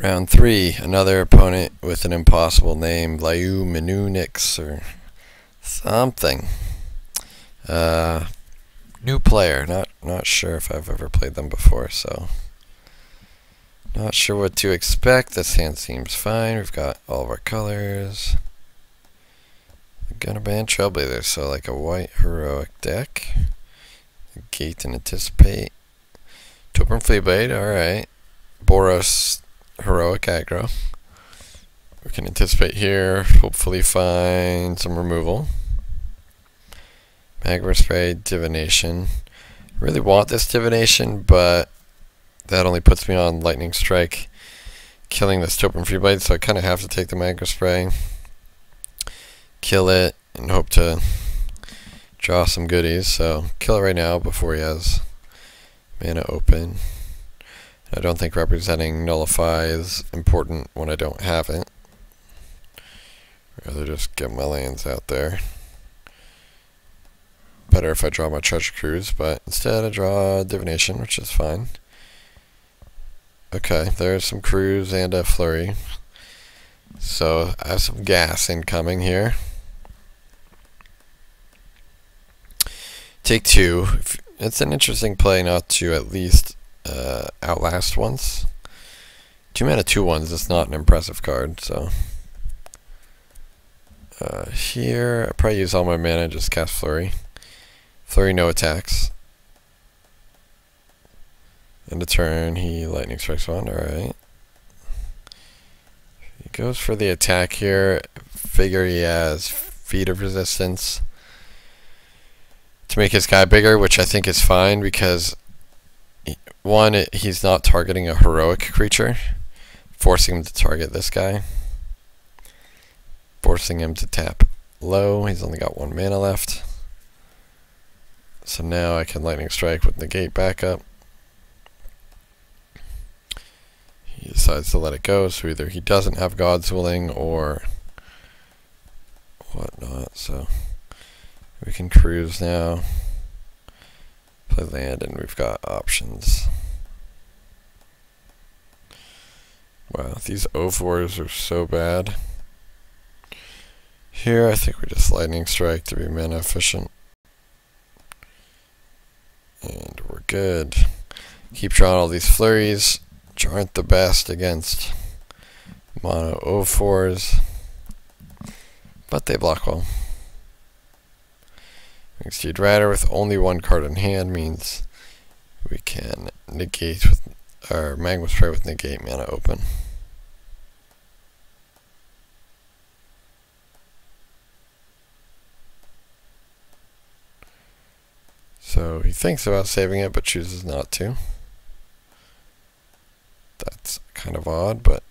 Round 3, another opponent with an impossible name, Liu Minunix or something. New player, not sure if I've ever played them before, so not sure what to expect. This hand seems fine. We've got all of our colors. We're gonna ban Trailblazer, so like a white heroic deck. Gate and Anticipate. Topin Fleablade, alright. Boros heroic aggro. We can anticipate here, hopefully find some removal. Magma Spray, Divination. I really want this Divination, but that only puts me on Lightning Strike, killing this Topin Fleablade, so I kind of have to take the Magma Spray, kill it, and hope to draw some goodies. So kill it right now before he has mana open. I don't think representing Nullify is important when I don't have it. I'd rather just get my lands out there. Better if I draw my Treasure Cruise, but instead I draw Divination, which is fine. Okay, there's some Cruise and a Flurry. So I have some gas incoming here. Take 2. It's an interesting play not to at least outlast once. 2 mana 2/1s is not an impressive card, so here I probably use all my mana and just cast Flurry. Flurry, no attacks. End of turn, he Lightning Strikes 1, alright. He goes for the attack here. Figure he has Feet of Resistance to make his guy bigger, which I think is fine because one, he's not targeting a heroic creature, forcing him to target this guy, forcing him to tap low. He's only got 1 mana left, so now I can Lightning Strike with Negate backup. He decides to let it go, so either he doesn't have God's Willing or whatnot. So we can cruise now, play land, and we've got options. Wow, these O4s are so bad. Here I think we just Lightning Strike to be mana efficient. And we're good. Keep drawing all these flurries, which aren't the best against mono O4s, but they block well. Exceed Rider with only 1 card in hand means we can negate with our Magma Spray with Negate mana open. So he thinks about saving it but chooses not to. That's kind of odd, but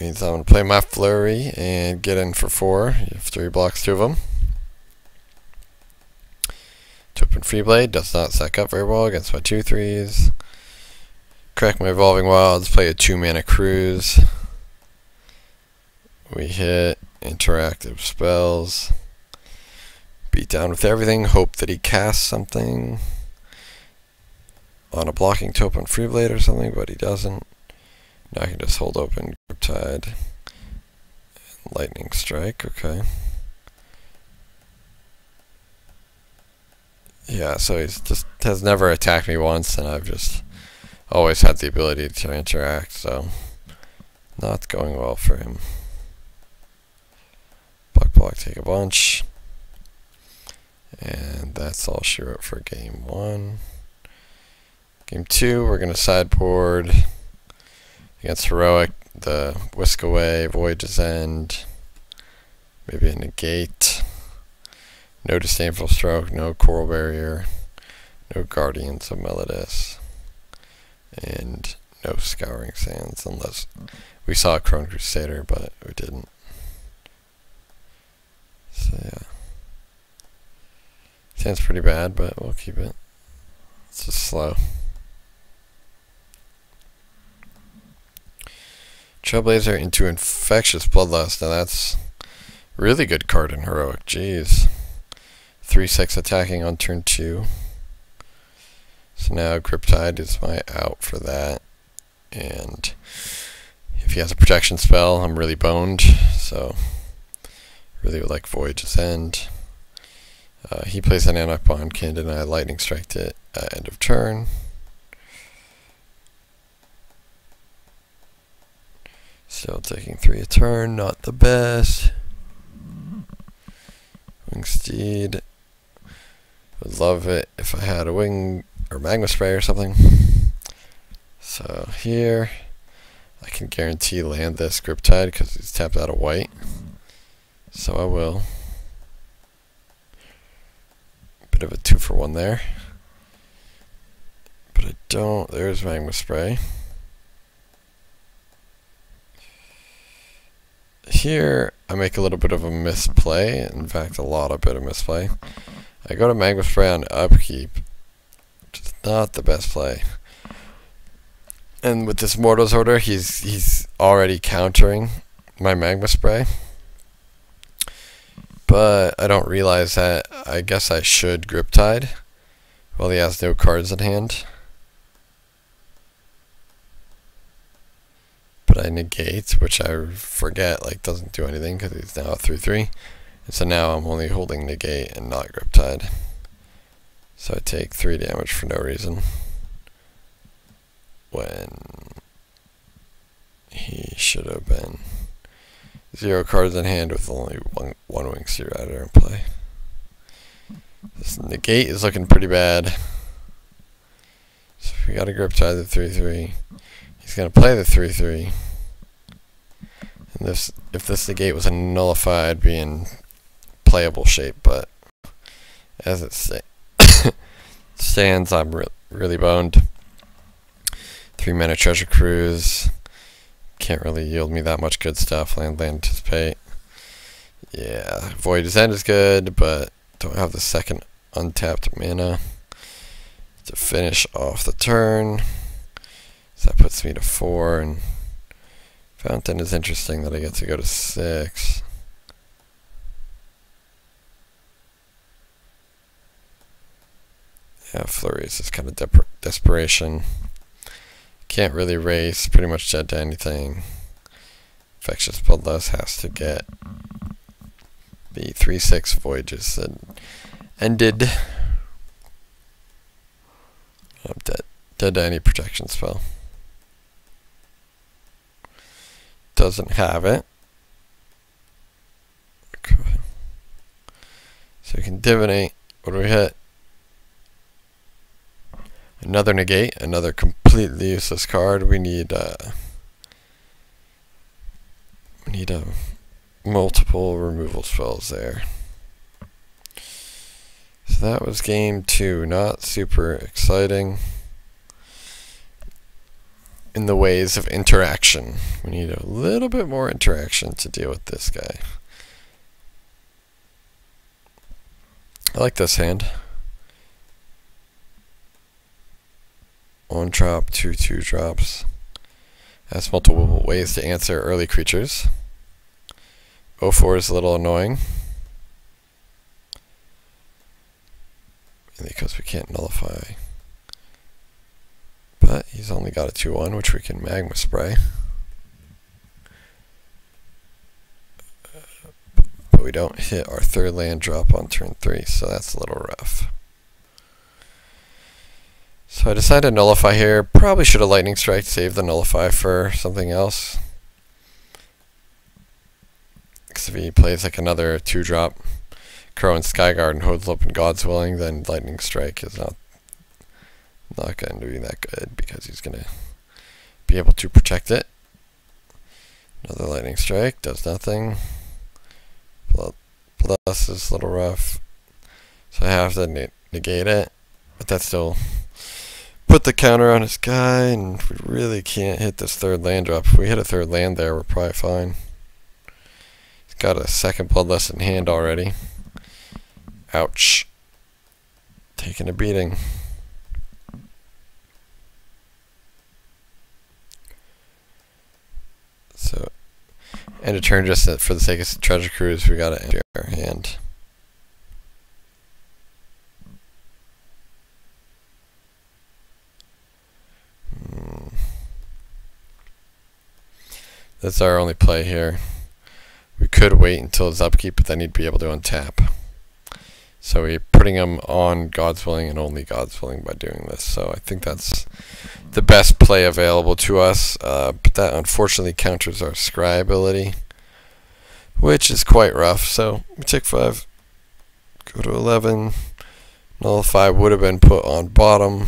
means I'm going to play my Flurry and get in for 4 after he blocks 2 of them. Topin Freeblade does not stack up very well against my 2/3s. Correct my Evolving Wilds, play a 2 mana Cruise. We hit interactive spells. Beat down with everything, hope that he casts something on a blocking Topin Freeblade or something, but he doesn't. Now I can just hold open Griptide and Lightning Strike, okay. Yeah, so he's just has never attacked me once, and I've just always had the ability to interact, so not going well for him. Block, take a bunch. And that's all she wrote for game 1. Game 2, we're going to sideboard against Heroic, the Whisk Away, Voyage's End, maybe a Negate. No Disdainful Stroke, no Coral Barrier, no Guardians of Melodis, and no Scouring Sands, unless we saw a Crone Crusader, but we didn't. So yeah. Sounds pretty bad, but we'll keep it. It's just slow. Trailblazer into Infectious Bloodlust. Now that's a really good card in Heroic. Jeez. 3/6 attacking on turn 2. So now Griptide is my out for that. and if he has a protection spell, I'm really boned, so really would like Voyage's End. He plays an Anarch Bondkin, and I Lightning Striked it at end of turn. Still taking 3 a turn, not the best. Wingsteed. Would love it if I had a wing or magma spray or something. So here, I can guarantee land this Griptide because he's tapped out of white. So I will. Bit of a 2-for-1 there. But I don't. There's magma spray. Here, I make a little bit of a misplay. In fact, a bit of misplay. I go to magma spray on upkeep, which is not the best play. And with this Mortal's Order, he's already countering my magma spray. But I don't realize that. I guess I should Griptide while he has no cards in hand. But I negate, which I forget doesn't do anything because he's now a 3/3. And so now I'm only holding negate and not Griptide. So I take 3 damage for no reason. When he should have been 0 cards in hand with only one Wingsteed Rider in play. This negate is looking pretty bad. So if we got a Griptide the 3/3, he's gonna play the 3/3. And if this negate was a nullify, I'd be in playable shape, but as it stands, I'm really boned. 3-mana Treasure Cruise. Can't really yield me that much good stuff. Land Anticipate. Yeah, Voyage's End is good, but don't have the second untapped mana to finish off the turn. So that puts me to 4, and Fountain is interesting that I get to go to 6. Yeah, Flurry is just kind of desperation. Can't really race, pretty much dead to anything. Infectious Bloodlust has to get the 3/6 Voyages that ended. I'm dead. Dead to any protection spell. Doesn't have it. Okay. So we can divinate. What do we hit? Another negate, another completely useless card. We need multiple removal spells there. So that was game 2. Not super exciting in the ways of interaction. We need a little bit more interaction to deal with this guy. I like this hand. 1 drop, 2 drops. Has multiple ways to answer early creatures. 0/4 is a little annoying. Mainly because we can't nullify. But he's only got a 2/1, which we can magma spray. But we don't hit our 3rd land drop on turn 3, so that's a little rough. So I decided to nullify here. Probably should have Lightning Strike, save the nullify for something else. Because if he plays another 2-drop, Crow and Skyguard and holds open God's Willing, then Lightning Strike is not going to be that good because he's going to be able to protect it. Another Lightning Strike does nothing. Plus is a little rough, so I have to negate it, but that's still put the counter on his guy, and we really can't hit this 3rd land drop. If we hit a 3rd land there, we're probably fine. He's got a 2nd Bloodlust in hand already. Ouch. Taking a beating. So, end of turn, just for the sake of Treasure Cruise, we gotta enter our hand. That's our only play here. We could wait until his upkeep, but then he'd be able to untap. So we're putting him on God's Willing and only God's Willing by doing this. So I think that's the best play available to us. But that unfortunately counters our scry ability, which is quite rough. So we take 5, go to 11. Nullify would have been put on bottom.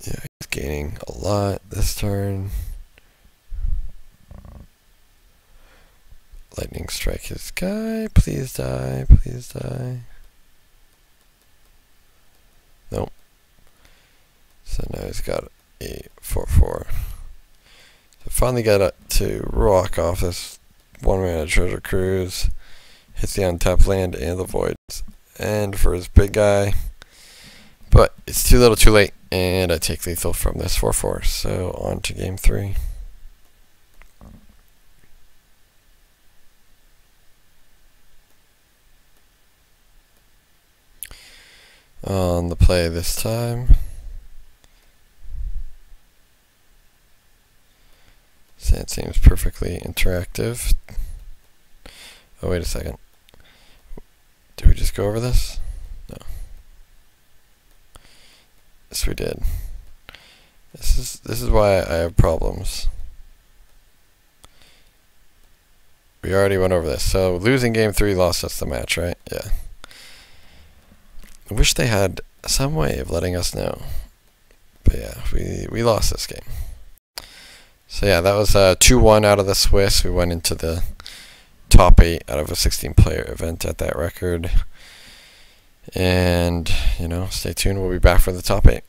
Yeah, he's gaining a lot this turn. Lightning strike his guy. Please die. Please die. Nope. So now he's got a 4/4. So finally got to rock off this 1-mana treasure cruise. Hits the untapped land and the voids. And for his big guy. But it's too little too late. And I take lethal from this 4/4. So on to game 3. On the play this time. Sand seems perfectly interactive. Oh, wait a second. Did we just go over this? No. Yes, we did. This is why I have problems. We already went over this. So losing game 3 lost us the match, right? Yeah. I wish they had some way of letting us know. But yeah, we lost this game. So yeah, that was 2-1 out of the Swiss. We went into the top 8 out of a 16-player event at that record. And, you know, stay tuned. We'll be back for the top 8.